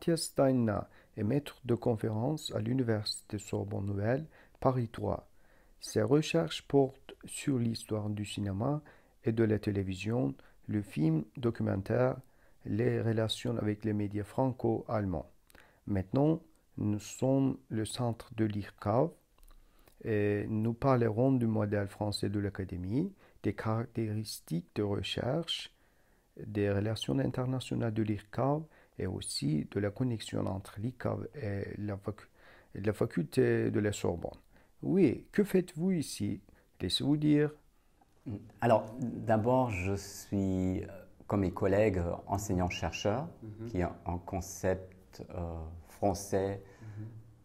Mathias Steinna est maître de conférence à l'Université Sorbonne Nouvelle, Paris 3. Ses recherches portent sur l'histoire du cinéma et de la télévision, le film documentaire, les relations avec les médias franco-allemands. Maintenant, nous sommes le centre de l'IRCAV et nous parlerons du modèle français de l'Académie, des caractéristiques de recherche, des relations internationales de l'IRCAV et aussi de la connexion entre l'IRCAV et la faculté de la Sorbonne. Oui, que faites-vous ici? Laissez-vous dire. Alors, d'abord, je suis, comme mes collègues, enseignant-chercheur, qui est un concept français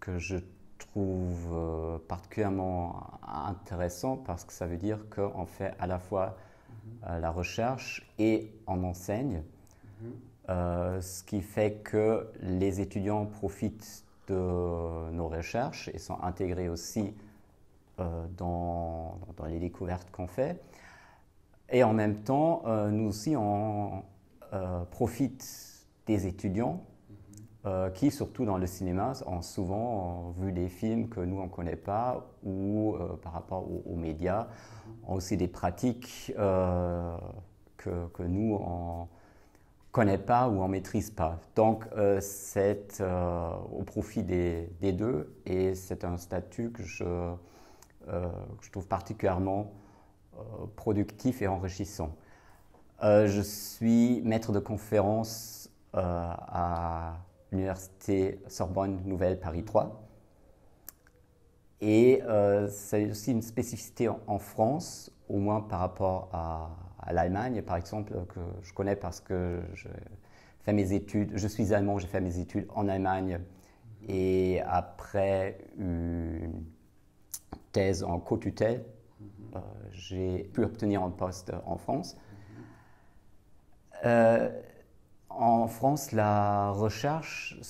que je trouve particulièrement intéressant parce que ça veut dire qu'on fait à la fois la recherche et on enseigne, ce qui fait que les étudiants profitent de nos recherches et sont intégrés aussi dans les découvertes qu'on fait. Et en même temps, nous aussi, on profite des étudiants qui, surtout dans le cinéma, ont souvent vu des films que nous, on ne connaît pas ou par rapport aux médias, ont aussi des pratiques que nous, on ne connaît pas ou on ne maîtrise pas. Donc, c'est au profit des deux et c'est un statut que je trouve particulièrement productif et enrichissant. Je suis maître de conférence à l'Université Sorbonne Nouvelle Paris 3 et c'est aussi une spécificité en France, au moins par rapport à l'Allemagne par exemple, que je connais parce que je suis allemand, j'ai fait mes études en Allemagne et après une thèse en co-tutelle, j'ai pu obtenir un poste en France. En France, la recherche ne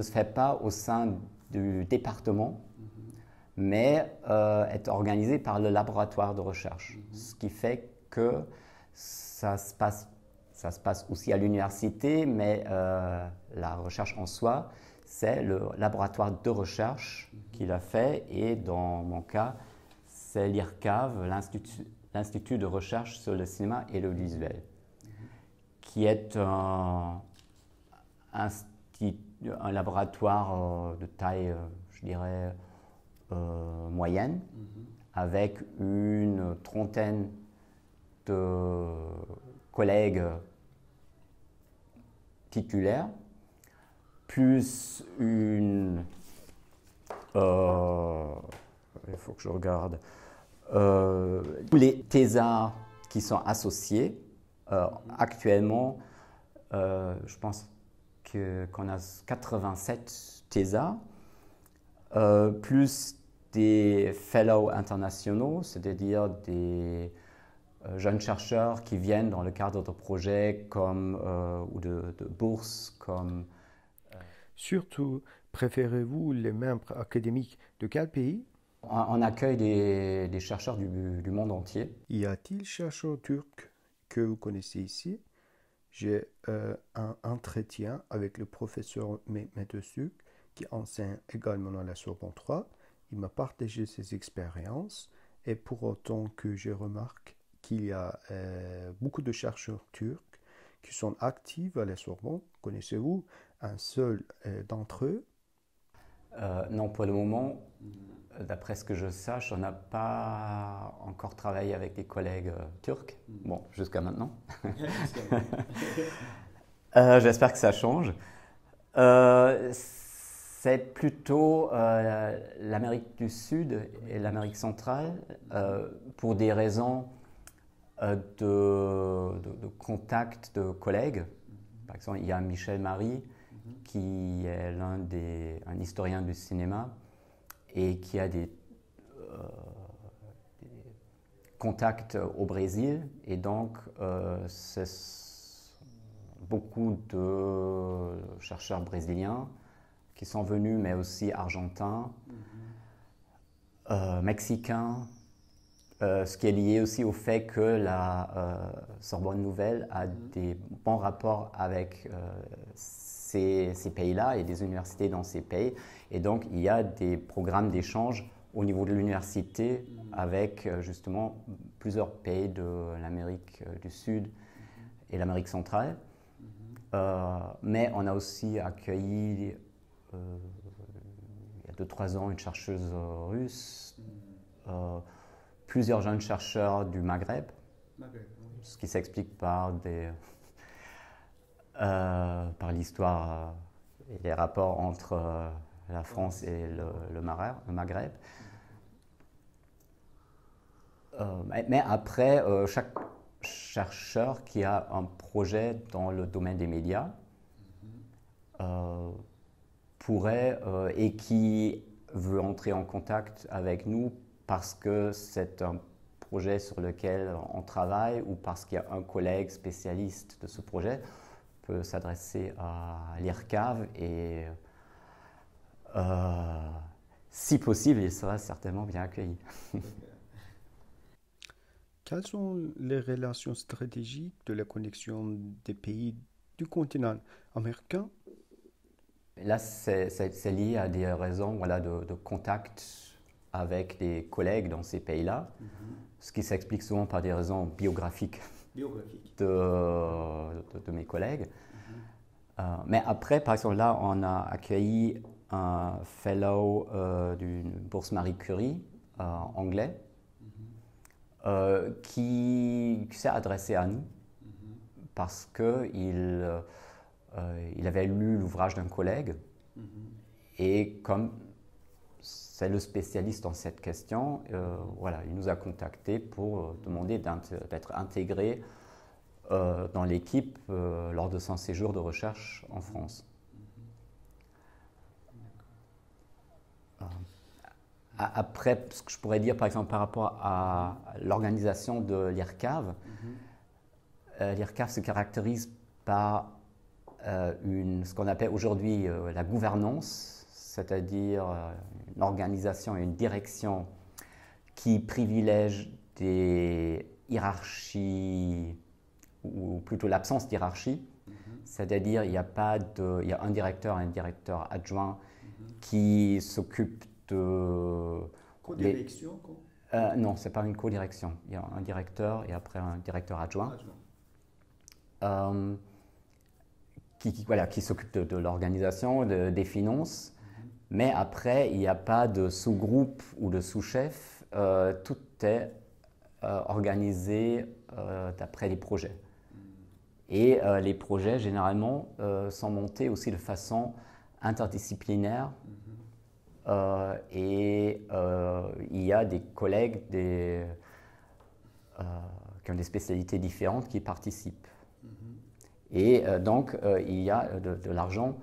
se fait pas au sein du département, mais est organisée par le laboratoire de recherche. Ce qui fait que ça se passe aussi à l'université, mais la recherche en soi, c'est le laboratoire de recherche qui l'a fait et dans mon cas, c'est l'IRCAV, l'Institut de recherche sur le cinéma et l'audiovisuel, qui est un laboratoire de taille, je dirais, moyenne, avec une trentaine de collègues titulaires, plus il faut que je regarde, tous les thésards qui sont associés. Actuellement, je pense qu'on a 87 thésards, plus des fellows internationaux, c'est-à-dire des jeunes chercheurs qui viennent dans le cadre de projets ou de bourses comme... Surtout, préférez-vous les membres académiques de quel pays? On accueille des chercheurs du monde entier. Y a-t-il chercheurs turcs que vous connaissez ici? J'ai un entretien avec le professeur Mehmet Öztürk qui enseigne également à la Sorbonne 3. Il m'a partagé ses expériences et pour autant que je remarque qu'il y a beaucoup de chercheurs turcs qui sont actifs à la Sorbonne. Connaissez-vous un seul d'entre eux? Non, pour le moment, d'après ce que je sache, on n'a pas encore travaillé avec des collègues turcs. Bon, jusqu'à maintenant. J'espère que ça change. C'est plutôt l'Amérique du Sud et l'Amérique centrale pour des raisons de contact de collègues. Par exemple, il y a Michel Marie qui est un historien du cinéma et qui a des contacts au Brésil. Et donc, c'est beaucoup de chercheurs brésiliens qui sont venus, mais aussi argentins, mexicains, Ce qui est lié aussi au fait que la Sorbonne Nouvelle a des bons rapports avec ces pays-là et des universités dans ces pays. Et donc, il y a des programmes d'échange au niveau de l'université avec justement plusieurs pays de l'Amérique du Sud et l'Amérique centrale. Mais on a aussi accueilli, il y a 2-3 ans, une chercheuse russe, plusieurs jeunes chercheurs du Maghreb, ce qui s'explique par l'histoire et les rapports entre la France et le Maghreb. Mais après, chaque chercheur qui a un projet dans le domaine des médias pourrait et qui veut entrer en contact avec nous parce que c'est un projet sur lequel on travaille ou parce qu'il y a un collègue spécialiste de ce projet, peut s'adresser à l'IRCAV et si possible, il sera certainement bien accueilli. Quelles sont les relations stratégiques de la connexion des pays du continent américain? Là, c'est lié à des raisons de contact avec des collègues dans ces pays-là, ce qui s'explique souvent par des raisons biographiques de mes collègues. Mais après, par exemple, là, on a accueilli un fellow d'une bourse Marie Curie anglais qui s'est adressé à nous parce qu'il avait lu l'ouvrage d'un collègue et comme c'est le spécialiste en cette question, il nous a contactés pour demander d'être intégré dans l'équipe lors de son séjour de recherche en France. Après, ce que je pourrais dire par exemple par rapport à l'organisation de l'IRCAV, l'IRCAV se caractérise par ce qu'on appelle aujourd'hui la gouvernance, c'est-à-dire une organisation et une direction qui privilège des hiérarchies, ou plutôt l'absence d'hiérarchie, c'est-à-dire il y a un directeur et un directeur adjoint qui s'occupe de... Co-direction non, ce n'est pas une co-direction. Il y a un directeur et après un directeur adjoint. Qui s'occupe de l'organisation, des finances. Mais après, il n'y a pas de sous-groupe ou de sous-chef. Tout est organisé d'après les projets. Et les projets, généralement, sont montés aussi de façon interdisciplinaire. Il y a des collègues qui ont des spécialités différentes qui participent. Et donc, il y a de l'argent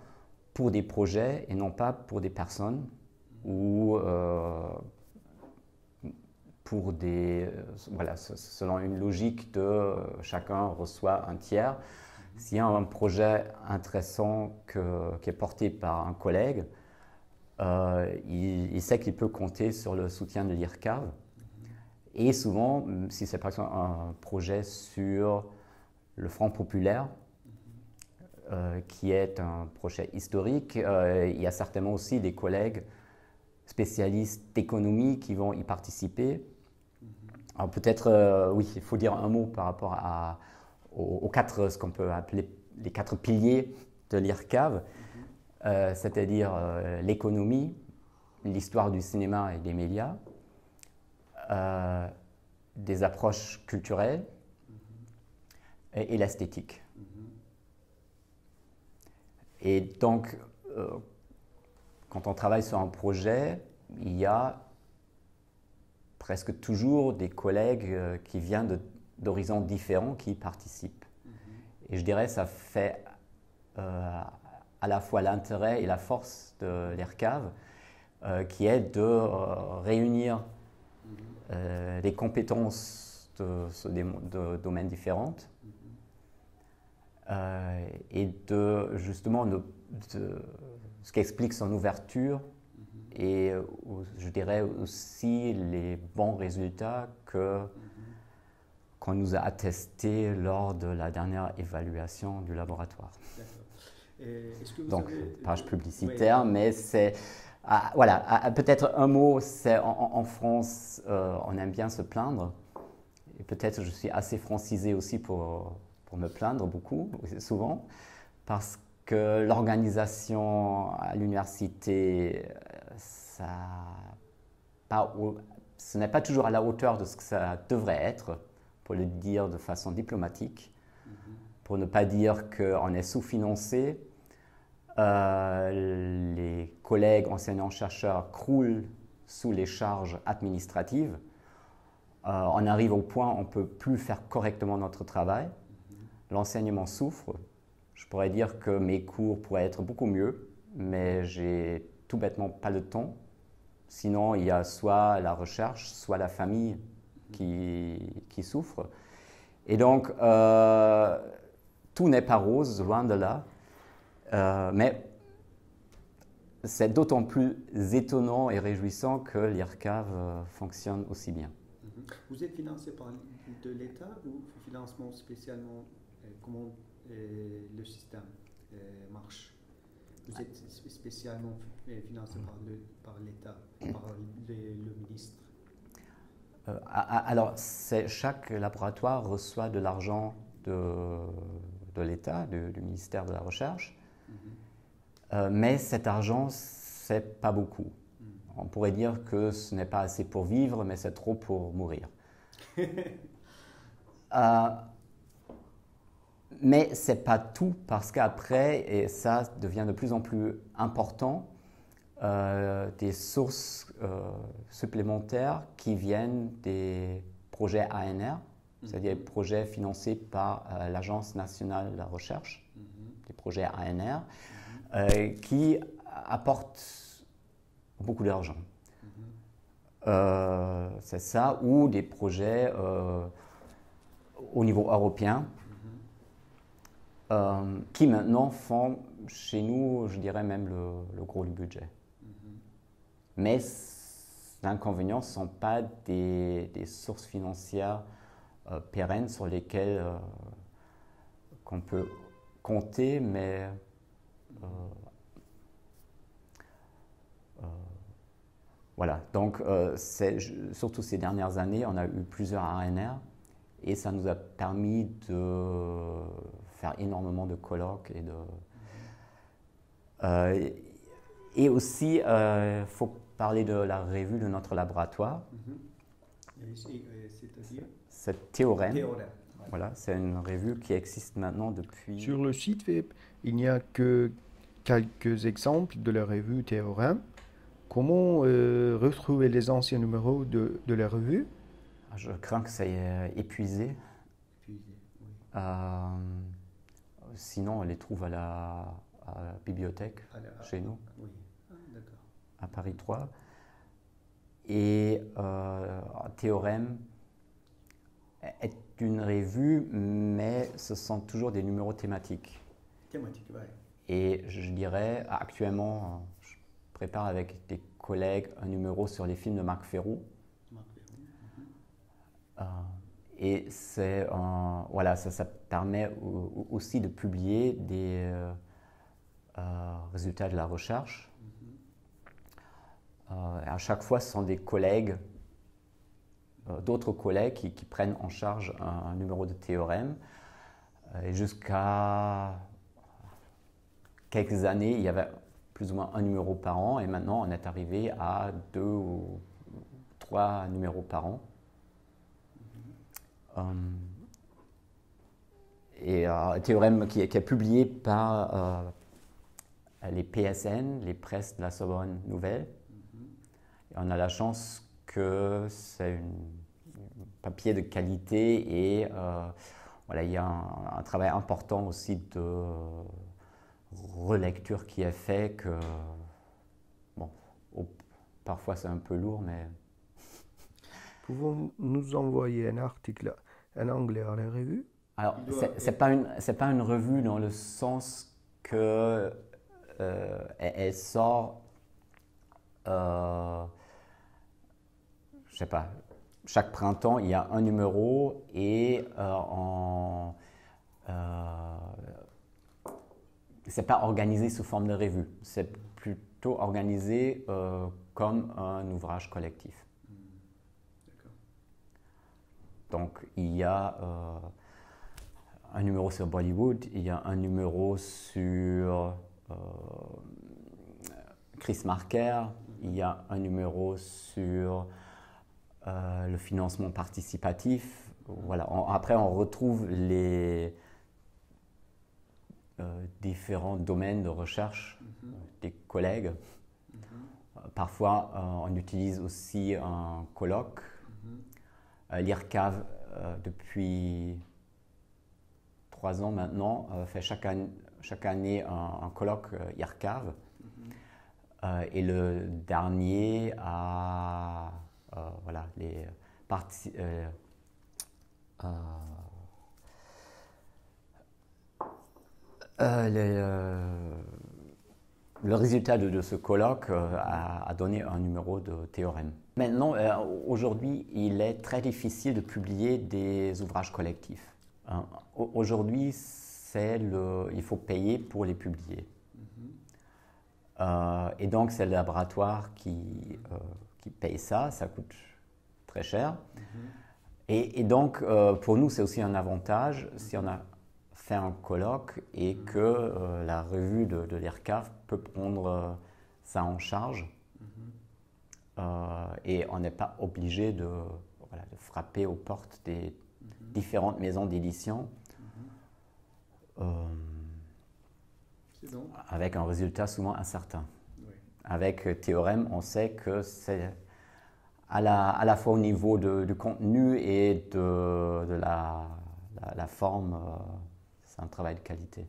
pour des projets et non pas pour des personnes ou pour selon une logique de chacun reçoit un tiers. S'il y a un projet intéressant qui est porté par un collègue, il sait qu'il peut compter sur le soutien de l'IRCAV. Et souvent, si c'est par exemple un projet sur le Front populaire, qui est un projet historique, il y a certainement aussi des collègues spécialistes d'économie qui vont y participer. Alors peut-être, oui, il faut dire un mot par rapport aux quatre, ce qu'on peut appeler les 4 piliers de l'IRCAV, c'est-à-dire l'économie, l'histoire du cinéma et des médias, des approches culturelles et l'esthétique. Et donc, quand on travaille sur un projet, il y a presque toujours des collègues qui viennent d'horizons différents qui y participent. Et je dirais que ça fait à la fois l'intérêt et la force de l'IRCAV, qui est de réunir les compétences de domaines différents et de justement ce qui explique son ouverture et je dirais aussi les bons résultats qu'on nous a attestés lors de la dernière évaluation du laboratoire. Donc, page publicitaire, mais c'est... voilà, peut-être un mot, c'est en France, on aime bien se plaindre. Et peut-être je suis assez francisé aussi pour me plaindre beaucoup, souvent, parce que l'organisation à l'université, ce n'est pas toujours à la hauteur de ce que ça devrait être, pour le dire de façon diplomatique, pour ne pas dire qu'on est sous-financé. Les collègues enseignants-chercheurs croulent sous les charges administratives. On arrive au point où on ne peut plus faire correctement notre travail. L'enseignement souffre. Je pourrais dire que mes cours pourraient être beaucoup mieux, mais j'ai tout bêtement pas le temps. Sinon, il y a soit la recherche, soit la famille qui souffre. Et donc, tout n'est pas rose, loin de là. Mais c'est d'autant plus étonnant et réjouissant que l'IRCAV fonctionne aussi bien. Vous êtes financé par de l'État ou financement spécialement? Comment le système marche? Vous êtes spécialement financé par l'État, par le ministre? Alors, chaque laboratoire reçoit de l'argent de l'État, du ministère de la Recherche, mais cet argent, c'est pas beaucoup. On pourrait dire que ce n'est pas assez pour vivre, mais c'est trop pour mourir. Mais ce n'est pas tout, parce qu'après, et ça devient de plus en plus important, des sources supplémentaires qui viennent des projets ANR, c'est-à-dire des projets financés par l'Agence nationale de la recherche, des projets ANR, qui apportent beaucoup d'argent. C'est ça, ou des projets au niveau européen qui maintenant font chez nous, je dirais même le gros du budget. Mais les inconvénients ne sont pas des sources financières pérennes sur lesquelles qu'on peut compter, mais voilà. Donc, surtout ces dernières années, on a eu plusieurs ANR et ça nous a permis de faire énormément de colloques et aussi, il faut parler de la revue de notre laboratoire. C'est Théorème. Voilà, c'est une revue qui existe maintenant depuis... Sur le site web, il n'y a que quelques exemples de la revue Théorème. Comment retrouver les anciens numéros de la revue? Je crains que ça ait épuisé. Sinon, on les trouve à la bibliothèque chez nous, à Paris 3. Et Théorème est une revue, mais ce sont toujours des numéros thématiques. Thématiques, oui. Et je dirais, actuellement, je prépare avec des collègues un numéro sur les films de Marc Ferrou. Et voilà, ça permet aussi de publier des résultats de la recherche. À chaque fois, ce sont des collègues, d'autres collègues qui prennent en charge un numéro de Théorème. Et jusqu'à quelques années, il y avait plus ou moins un numéro par an, et maintenant on est arrivé à 2 ou 3 numéros par an. Et un théorème qui est publié par les PSN, les presses de la Sorbonne Nouvelle. Et on a la chance que c'est un papier de qualité et voilà, il y a un travail important aussi de relecture qui est fait que, bon, parfois c'est un peu lourd, mais... Pouvons nous envoyer un article en anglais à la revue? Alors, c'est pas une revue dans le sens que elle sort je sais pas, chaque printemps, il y a un numéro et c'est pas organisé sous forme de revue, c'est plutôt organisé comme un ouvrage collectif. Donc il y a un numéro sur Bollywood, il y a un numéro sur Chris Marker, il y a un numéro sur le financement participatif. Voilà. Après, on retrouve les différents domaines de recherche des collègues. Parfois, on utilise aussi un colloque. L'IRCAV, depuis 3 ans maintenant, fait chaque année un colloque IRCAV. Et le dernier a voilà, le résultat de ce colloque a donné un numéro de théorème. Maintenant, aujourd'hui, il est très difficile de publier des ouvrages collectifs. Aujourd'hui, il faut payer pour les publier. Et donc, c'est le laboratoire qui paye ça coûte très cher. Et donc, pour nous, c'est aussi un avantage si on a fait un colloque et que la revue de l'IRCAV peut prendre ça en charge. Et on n'est pas obligé de frapper aux portes des différentes maisons d'édition. Avec un résultat souvent incertain. Oui. Avec Théorème, on sait que c'est à la fois au niveau du contenu et de la forme, c'est un travail de qualité.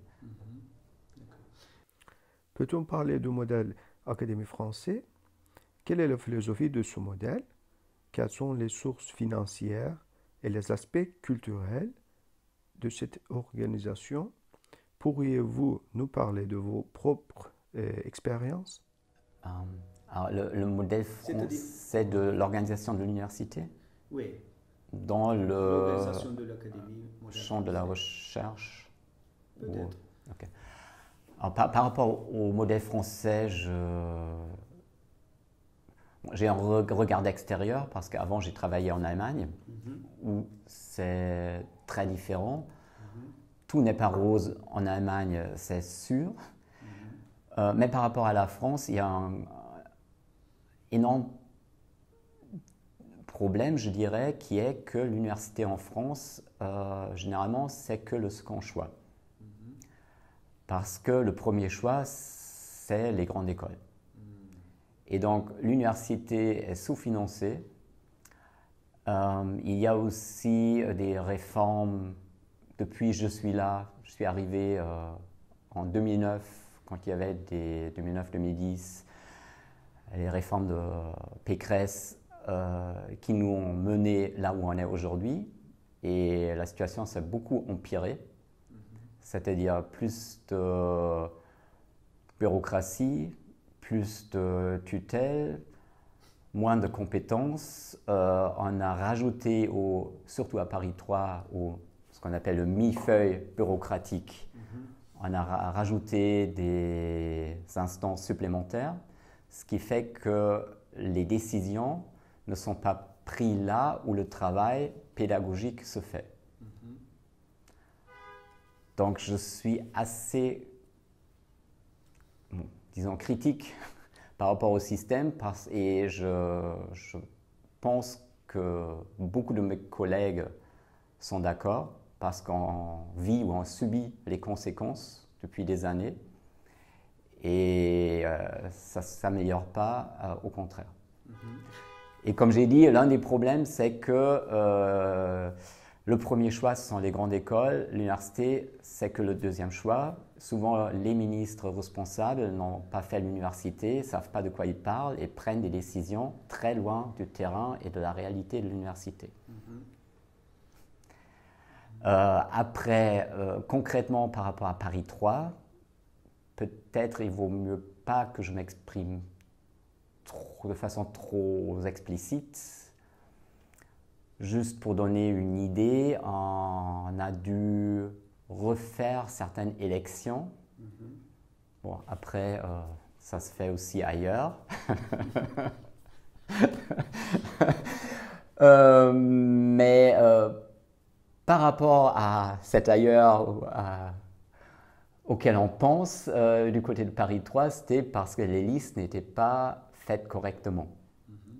Peut-on parler du modèle Académie français? Quelle est la philosophie de ce modèle? Quelles sont les sources financières et les aspects culturels de cette organisation? Pourriez-vous nous parler de vos propres expériences? Alors le modèle français de l'organisation de l'université? Oui. Dans l'organisation de l'académie champ de la recherche? Peut-être. Okay. Alors, par rapport au modèle français, j'ai un regard d'extérieur parce qu'avant j'ai travaillé en Allemagne où c'est très différent. Tout n'est pas rose en Allemagne, c'est sûr. Mais par rapport à la France, il y a un énorme problème, je dirais, qui est que l'université en France, généralement, c'est que le second choix. Parce que le premier choix, c'est les grandes écoles. Et donc, l'université est sous-financée. Il y a aussi des réformes. Depuis je suis arrivé en 2009, quand il y avait des 2009-2010, les réformes de Pécresse qui nous ont menés là où on est aujourd'hui. Et la situation s'est beaucoup empirée, c'est-à-dire plus de bureaucratie, plus de tutelle, moins de compétences. On a rajouté, surtout à Paris 3, ce qu'on appelle le millefeuille bureaucratique. On a rajouté des instances supplémentaires, ce qui fait que les décisions ne sont pas prises là où le travail pédagogique se fait. Donc je suis assez, disons, critique par rapport au système et je pense que beaucoup de mes collègues sont d'accord parce qu'on vit ou on subit les conséquences depuis des années et ça ne s'améliore pas, au contraire. Et comme j'ai dit, l'un des problèmes, c'est que le premier choix, ce sont les grandes écoles. L'université, c'est que le deuxième choix. Souvent, les ministres responsables n'ont pas fait l'université, ne savent pas de quoi ils parlent et prennent des décisions très loin du terrain et de la réalité de l'université. Après, concrètement, par rapport à Paris 3, peut-être il vaut mieux pas que je m'exprime de façon trop explicite. Juste pour donner une idée, on a dû refaire certaines élections. Bon, après, ça se fait aussi ailleurs. Mais par rapport à cet ailleurs auquel on pense du côté de Paris 3, c'était parce que les listes n'étaient pas faites correctement.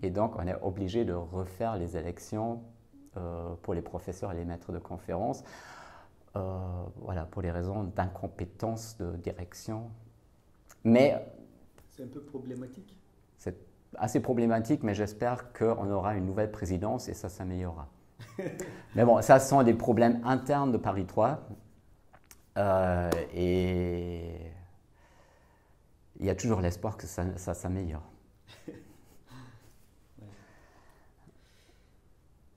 Et donc, on est obligé de refaire les élections pour les professeurs et les maîtres de conférences, voilà, pour les raisons d'incompétence de direction. Mais c'est un peu problématique. C'est assez problématique, mais j'espère qu'on aura une nouvelle présidence et ça s'améliorera. Mais bon, ça sont des problèmes internes de Paris 3. Et il y a toujours l'espoir que ça s'améliore.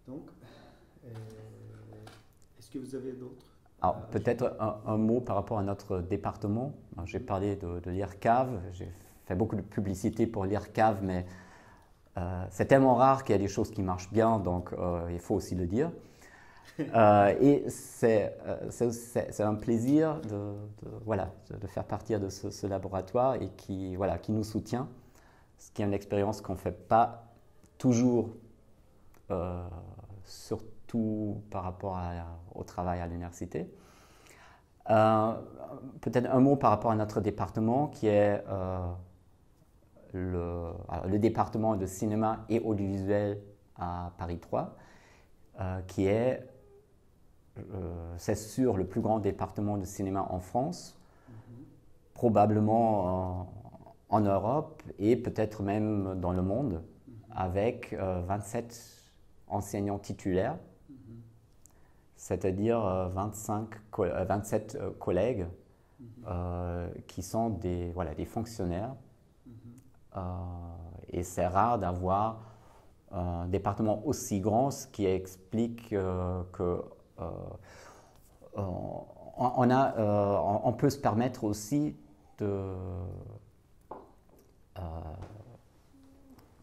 Donc, est-ce que vous avez d'autres? Alors, peut-être un mot par rapport à notre département. J'ai parlé de l'IRCAV, j'ai fait beaucoup de publicité pour l'IRCAV, mais c'est tellement rare qu'il y a des choses qui marchent bien, donc il faut aussi le dire. Et c'est un plaisir de faire partie de ce laboratoire et qui nous soutient, ce qui est une expérience qu'on ne fait pas toujours, surtout par rapport au travail à l'université. Peut-être un mot par rapport à notre département qui est le département de cinéma et audiovisuel à Paris 3, qui est, c'est sûr, le plus grand département de cinéma en France, probablement en Europe et peut-être même dans le monde, avec 27 enseignants titulaires, c'est-à-dire 27 collègues qui sont des fonctionnaires. Et c'est rare d'avoir un département aussi grand, ce qui explique que on peut se permettre aussi de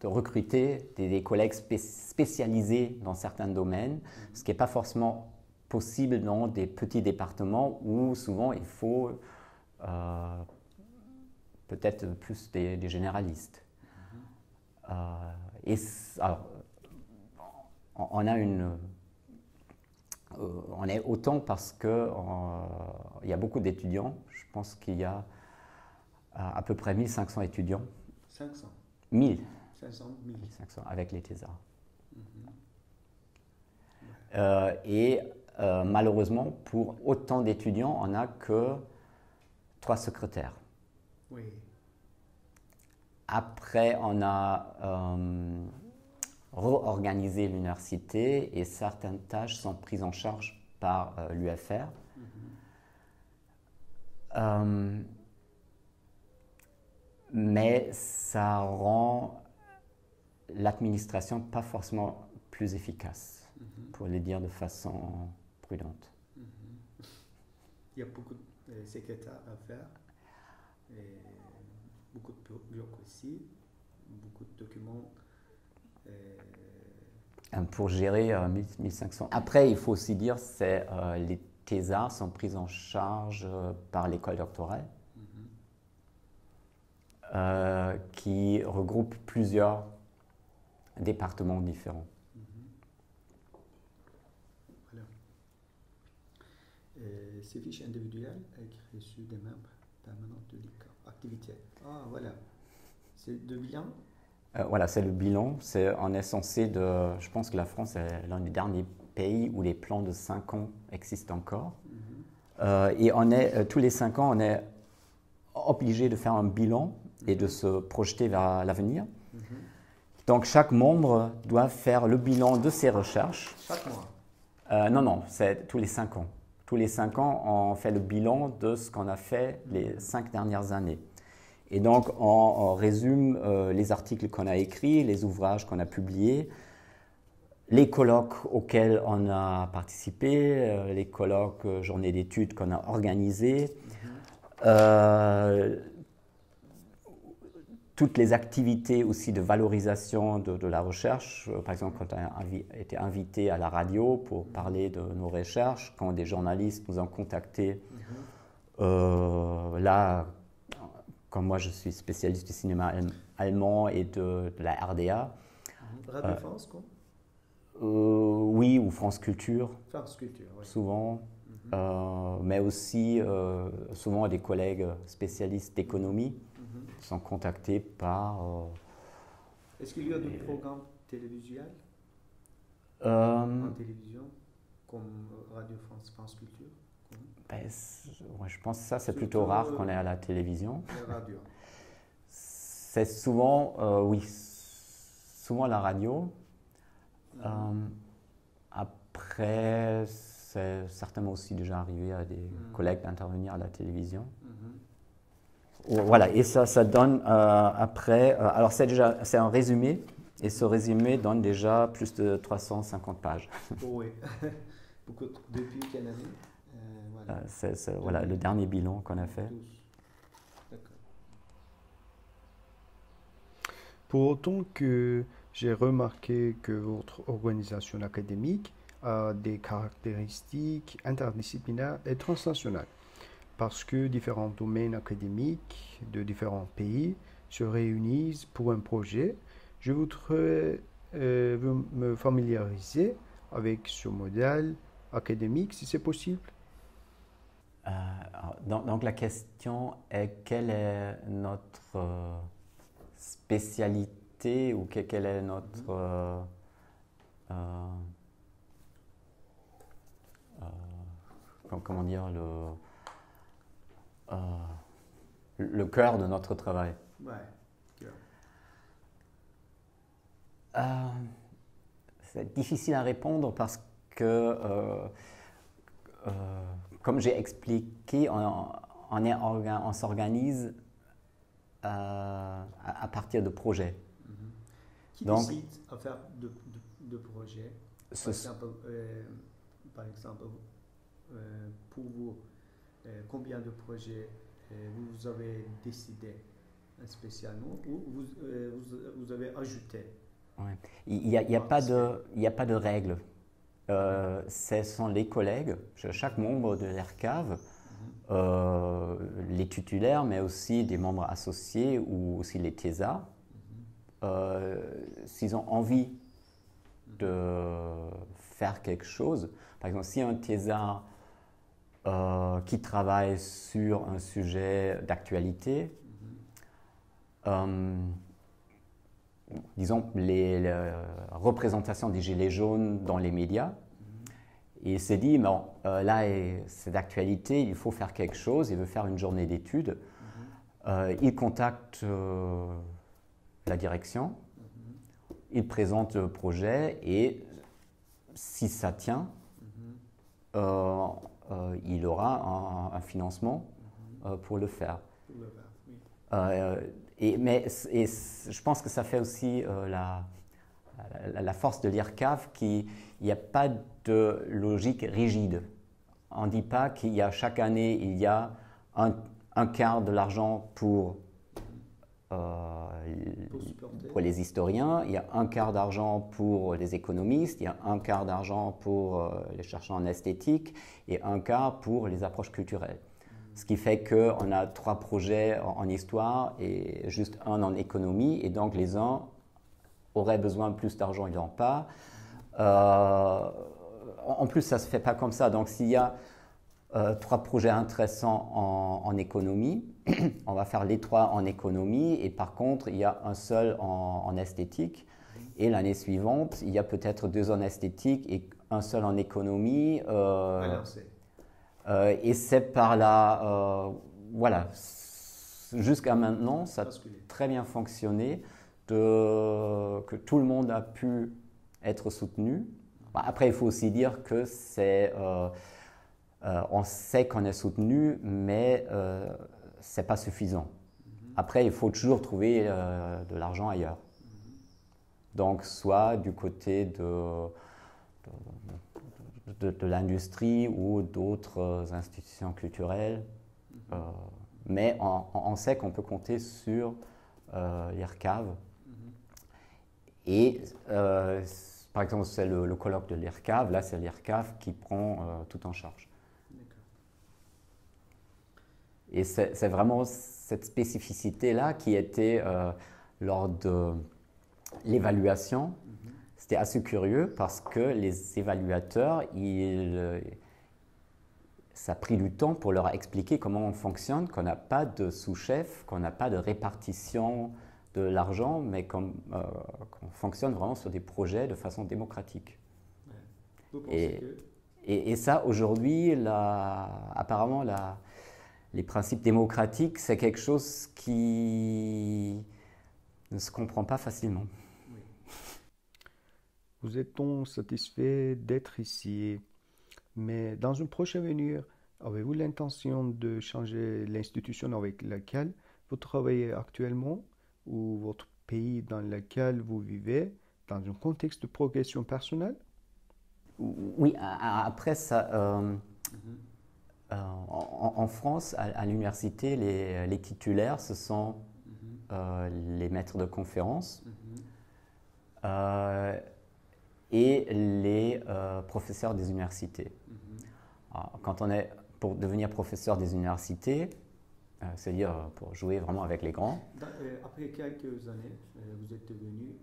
recruter des collègues spécialisés dans certains domaines, ce qui n'est pas forcément possible dans des petits départements où souvent il faut peut-être plus des généralistes. Alors, on est autant parce qu'il y a beaucoup d'étudiants. Je pense qu'il y a à peu près 1500 étudiants. 500 1000. 500, 1500 avec les thésards. Malheureusement, pour autant d'étudiants, on n'a que 3 secrétaires. Oui. Après, on a réorganisé l'université et certaines tâches sont prises en charge par l'UFR. Mais ça rend l'administration pas forcément plus efficace, pour le dire de façon prudente. Il y a beaucoup de secrétaires à faire, et beaucoup de bureaucratie, beaucoup de documents. Pour gérer 1500. Après, il faut aussi dire que les thésards sont pris en charge par l'école doctorale, qui regroupe plusieurs départements différents. Voilà. Ces fiches individuelles avec reçu des membres permanents de l'activité. Ah, voilà. C'est de bilan. Voilà, c'est le bilan. On est censé je pense que la France est l'un des derniers pays où les plans de 5 ans existent encore. Et tous les 5 ans, on est obligé de faire un bilan et de se projeter vers l'avenir. Donc, chaque membre doit faire le bilan de ses recherches. Chaque mois? Non, c'est tous les 5 ans. Tous les 5 ans, on fait le bilan de ce qu'on a fait les 5 dernières années. Et donc, on résume les articles qu'on a écrits, les ouvrages qu'on a publiés, les colloques auxquels on a participé, les colloques, journées d'études qu'on toutes les activités aussi de valorisation de la recherche. Par exemple, quand on a été invité à la radio pour parler de nos recherches, quand des journalistes nous ont contactés, là, comme moi je suis spécialiste du cinéma allemand et de la RDA. Radio France, quoi? Oui, ou France Culture. France Culture, oui. Souvent. Mais aussi souvent des collègues spécialistes d'économie sont contactés par... Est-ce qu'il y a des programmes télévisuels en télévision, comme Radio France, France Culture? Ben, ouais, je pense que ça, c'est plutôt rare qu'on est à la télévision. La radio. C'est souvent, oui, souvent la radio. Après, c'est certainement aussi déjà arrivé à des collègues d'intervenir à la télévision. Voilà, et ça donne après... alors c'est un résumé, et ce résumé donne déjà plus de 350 pages. Oui, beaucoup depuis quelle année? Voilà. C'est voilà, le dernier bilan qu'on a fait. Pour autant que j'ai remarqué que votre organisation académique a des caractéristiques interdisciplinaires et transnationales, parce que différents domaines académiques de différents pays se réunissent pour un projet. Je voudrais me familiariser avec ce modèle académique, si c'est possible. Donc la question est quelle est notre spécialité ou quelle est notre comment dire le cœur de notre travail. Ouais. C'est difficile à répondre parce que comme j'ai expliqué, on s'organise à partir de projets. Qui décide à faire de projets? Par exemple, pour vous, combien de projets vous avez décidé spécialement ou vous avez ajouté? Ouais. Il n'y a pas de règles. Ce sont les collègues, chaque membre de l'ERCAV, les titulaires, mais aussi des membres associés ou aussi les TESA, s'ils ont envie de faire quelque chose. Par exemple, si un TESA qui travaille sur un sujet d'actualité, disons la représentation des Gilets jaunes dans les médias, et il s'est dit, bon, là c'est d'actualité, il faut faire quelque chose, il veut faire une journée d'études. Il contacte la direction, il présente le projet et si ça tient, il aura un financement pour le faire. Mais je pense que ça fait aussi la force de l'IRCAV qu'il n'y a pas de logique rigide. On ne dit pas qu'il y a chaque année, il y a un quart de l'argent pour les historiens, il y a un quart d'argent pour les économistes, il y a un quart d'argent pour les chercheurs en esthétique et un quart pour les approches culturelles. Ce qui fait qu'on a 3 projets en histoire et juste un en économie, et donc les uns auraient besoin de plus d'argent, ils n'en ont pas. En plus, ça ne se fait pas comme ça. Donc s'il y a 3 projets intéressants en économie, on va faire les 3 en économie, et par contre, il y a un seul en esthétique. Et l'année suivante, il y a peut-être 2 en esthétique et un seul en économie. Et c'est par là, voilà, jusqu'à maintenant, ça a très bien fonctionné, que tout le monde a pu être soutenu. Après, il faut aussi dire que on sait qu'on est soutenu, mais ce n'est pas suffisant. Après, il faut toujours trouver de l'argent ailleurs. Donc, soit du côté de l'industrie ou d'autres institutions culturelles. Mais on sait qu'on peut compter sur l'IRCAV. Et par exemple, c'est le colloque de l'IRCAV. Là, c'est l'IRCAV qui prend tout en charge. Et c'est vraiment cette spécificité-là qui était lors de l'évaluation. C'était assez curieux parce que les évaluateurs, ça a pris du temps pour leur expliquer comment on fonctionne, qu'on n'a pas de sous-chef, qu'on n'a pas de répartition de l'argent, mais qu'on fonctionne vraiment sur des projets de façon démocratique. Ouais. Et ça, aujourd'hui, apparemment, les principes démocratiques, c'est quelque chose qui ne se comprend pas facilement. Oui. Vous êtes-on satisfait d'être ici? Mais dans un prochain avenir, avez-vous l'intention de changer l'institution avec laquelle vous travaillez actuellement ou votre pays dans lequel vous vivez dans un contexte de progression personnelle? Oui, après ça, en France, à l'université, les titulaires, ce sont les maîtres de conférences et les professeurs des universités. Alors, pour devenir professeur des universités, c'est-à-dire pour jouer vraiment avec les grands. Après quelques années, vous êtes devenu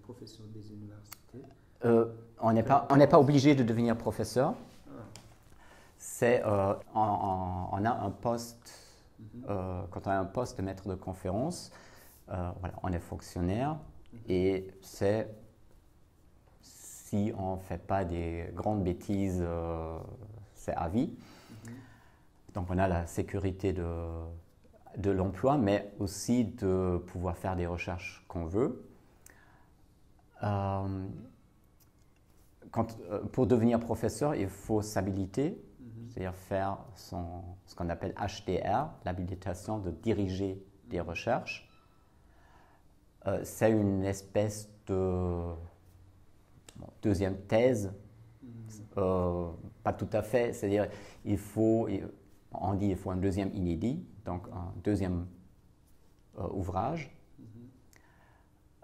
professeur des universités. On n'est pas obligé de devenir professeur. On a un poste, quand on a un poste de maître de conférence, voilà, on est fonctionnaire et si on ne fait pas des grandes bêtises, c'est à vie. Donc on a la sécurité de l'emploi, mais aussi de pouvoir faire des recherches qu'on veut. Pour devenir professeur, il faut s'habiliter, c'est-à-dire faire ce qu'on appelle HDR, l'habilitation de diriger des recherches. C'est une espèce de deuxième thèse, pas tout à fait, c'est-à-dire on dit qu'il faut un deuxième inédit, donc un deuxième ouvrage.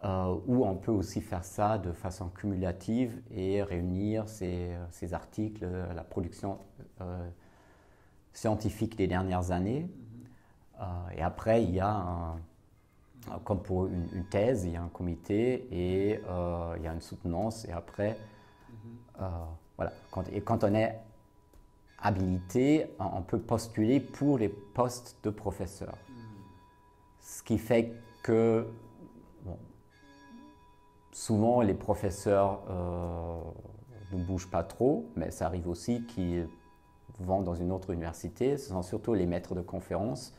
Ou on peut aussi faire ça de façon cumulative et réunir ces articles, la production scientifique des dernières années. Et après, il y a, comme pour une thèse, il y a un comité et il y a une soutenance. Et après, voilà. Quand on est habilité, on peut postuler pour les postes de professeur. Ce qui fait que souvent, les professeurs ne bougent pas trop, mais ça arrive aussi qu'ils vont dans une autre université. Ce sont surtout les maîtres de conférences,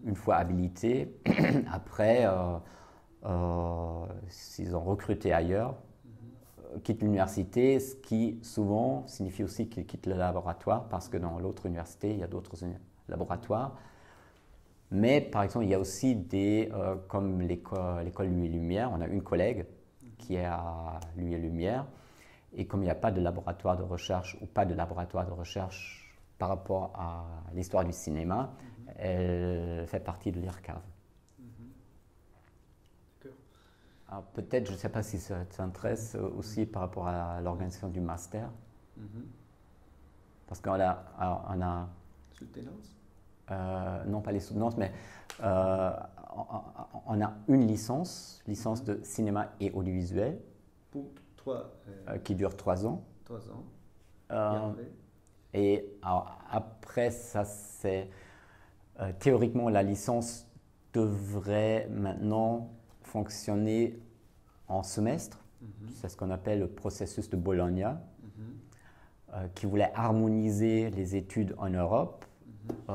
une fois habilités. Après, s'ils ont recruté ailleurs, quittent l'université, ce qui souvent signifie aussi qu'ils quittent le laboratoire, parce que dans l'autre université, il y a d'autres laboratoires. Mais par exemple, il y a aussi comme l'école Lumière et Lumière, on a une collègue qui est à Lumière et Lumière, et comme il n'y a pas de laboratoire de recherche ou pas de laboratoire de recherche par rapport à l'histoire du cinéma, elle fait partie de l'IRCAV. Peut-être, je ne sais pas si ça t'intéresse aussi par rapport à l'organisation du master. Parce qu'on a Soutenance? Non, pas les soutenances, mais on a une licence de cinéma et audiovisuel qui dure 3 ans. 3 ans. Et alors, après, ça c'est théoriquement la licence devrait maintenant fonctionner en semestre. C'est ce qu'on appelle le processus de Bologna, qui voulait harmoniser les études en Europe. Je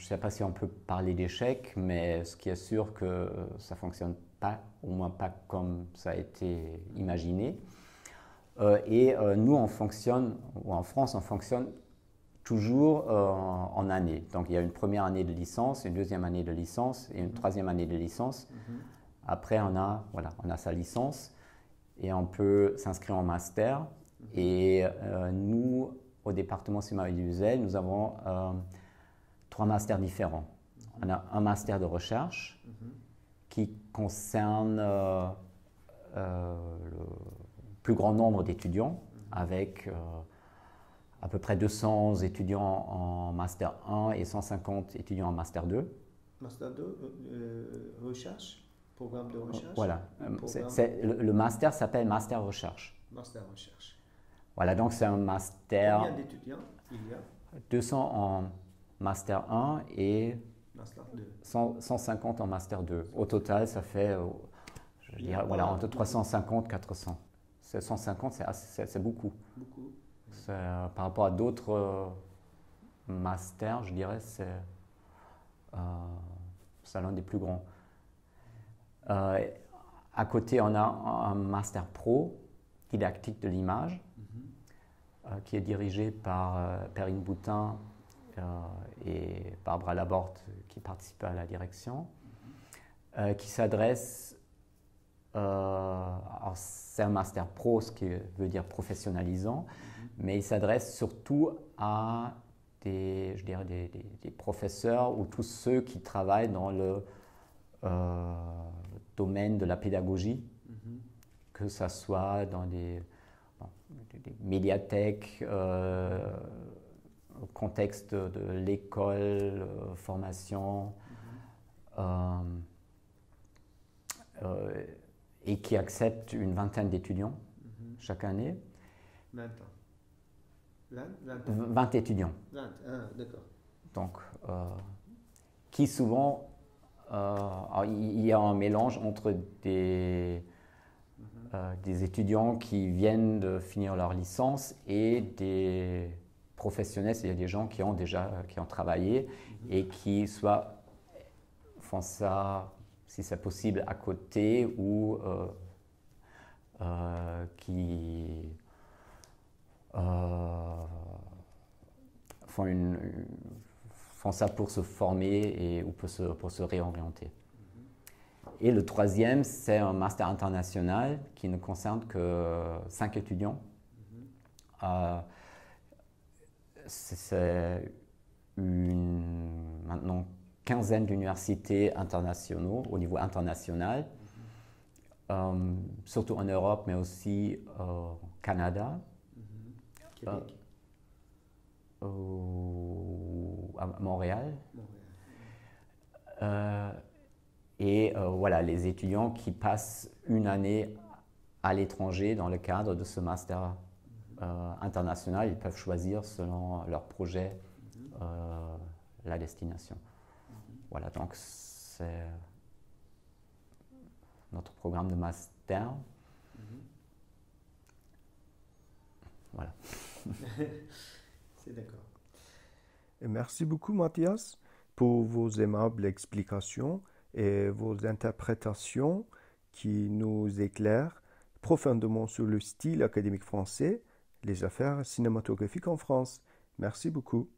ne sais pas si on peut parler d'échec, mais ce qui est sûr que ça ne fonctionne pas, au moins pas comme ça a été imaginé. Nous, en France, on fonctionne toujours en année. Donc, il y a une première année de licence, une deuxième année de licence et une troisième année de licence. Après, on a sa licence et on peut s'inscrire en master. Et nous, au département cinéma et audiovisuel, nous avons 3 masters différents. On a un master de recherche qui concerne le plus grand nombre d'étudiants, avec à peu près 200 étudiants en Master 1 et 150 étudiants en Master 2. Master 2, recherche, programme de recherche. Voilà, le master s'appelle Master Recherche. Master recherche. Voilà, donc c'est un master. Combien d'étudiants il y a? 200 en Master 1 et Master 2. 150 en Master 2. Au total, ça fait, je dirais, voilà, entre 350 et 400. 150, c'est beaucoup. Beaucoup. Par rapport à d'autres masters, je dirais, c'est l'un des plus grands. À côté, on a un Master Pro, didactique de l'image, qui est dirigé par Perrine Boutin et Barbara Laborte, qui participent à la direction, qui s'adresse, c'est un Master Pro, ce qui veut dire professionnalisant, mais il s'adresse surtout à je dirais des professeurs ou tous ceux qui travaillent dans le domaine de la pédagogie, que ce soit dans des médiathèques, au contexte de l'école, formation, et qui acceptent une vingtaine d'étudiants chaque année. 20 ans. 20 étudiants. 20, d'accord. Donc, qui souvent, il y a un mélange entre des étudiants qui viennent de finir leur licence et des professionnels, c'est-à-dire des gens qui ont travaillé et qui soit font ça, si c'est possible, à côté ou qui font ça pour se former ou pour se réorienter. Et le troisième, c'est un master international qui ne concerne que 5 étudiants. C'est maintenant quinzaine d'universités internationaux au niveau international, surtout en Europe, mais aussi au Canada, Québec, à Montréal. Et voilà, les étudiants qui passent une année à l'étranger dans le cadre de ce master international, ils peuvent choisir selon leur projet la destination. Voilà, donc c'est notre programme de master. Voilà. C'est d'accord. Merci beaucoup, Mathias, pour vos aimables explications et vos interprétations qui nous éclairent profondément sur le style académique français, les affaires cinématographiques en France. Merci beaucoup.